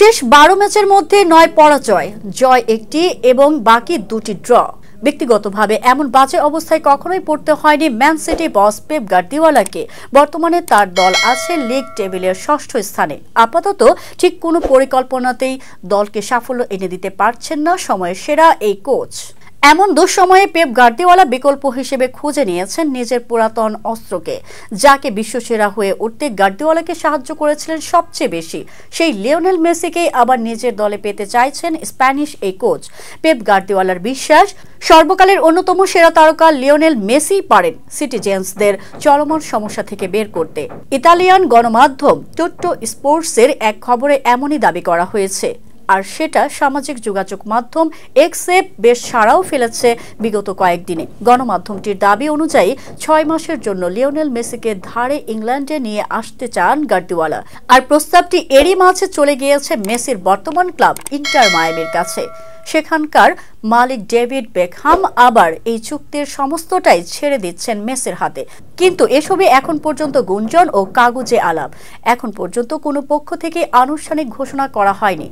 শেষ 12 ম্যাচের মধ্যে 9 পরাজয়, জয় একটি এবং বাকি দুটি ড্র। ব্যক্তিগতভাবে এমন বাজে অবস্থায় কখনোই পড়তে হয়নি ম্যান সিটি বস পেপ গার্দিওলাকে। বর্তমানে তার দল আছে লিগ টেবিলের 6ষ্ঠ স্থানে। আপাতত ঠিক কোনো পরিকল্পনাতেই দলকে সাফল্য এনে দিতে পারছেন না সময়ের সেরা এই কোচ। এমন দুঃসময়ে পেপ গার্দিওলা বিকল্প হিসেবে খুঁজে নিয়েছেন নিজের পুরাতন অস্ত্রকে, যাকে বিশ্বসেরা হয়ে উঠতে গার্দিওলাকে সাহায্য করেছিলেন সবচেয়ে বেশি। সেই লিওনেল মেসিকেই আবার নিজের দলে পেতে চাইছেন স্প্যানিশ এই কোচ। পেপ গার্দিওলার বিশ্বাস, সর্বকালের অন্যতম সেরা তারকা লিওনেল মেসি পারেন সিটিজেন্সদের চলমান সমস্যা থেকে বের করতে। ইতালিয়ান গণমাধ্যম টুটো স্পোর্টসের এক খবরে এমনই দাবি করা হয়েছে, আর সেটা সামাজিক যোগাযোগ মাধ্যম এক্সে বেশ সাড়াও ফেলেছে বিগত কয়েকদিনে। গণমাধ্যমটির দাবি অনুযায়ী 6 মাসের জন্য লিওনেল মেসিকে ধারে ইংল্যান্ডে নিয়ে আসতে চান গার্দিওলা, আর প্রস্তাবটি এরই মাঝে চলে গিয়েছে মেসির বর্তমান ক্লাব ইন্টার মায়ামির কাছে। সেখানকার মালিক ডেভিড বেকহাম আবার এই চুক্তির সমস্তটাই ছেড়ে দিচ্ছেন মেসির হাতে। কিন্তু এসবই এখন পর্যন্ত গুঞ্জন ও কাগুজে আলাপ। এখন পর্যন্ত কোনো পক্ষ থেকে আনুষ্ঠানিক ঘোষণা করা হয়নি।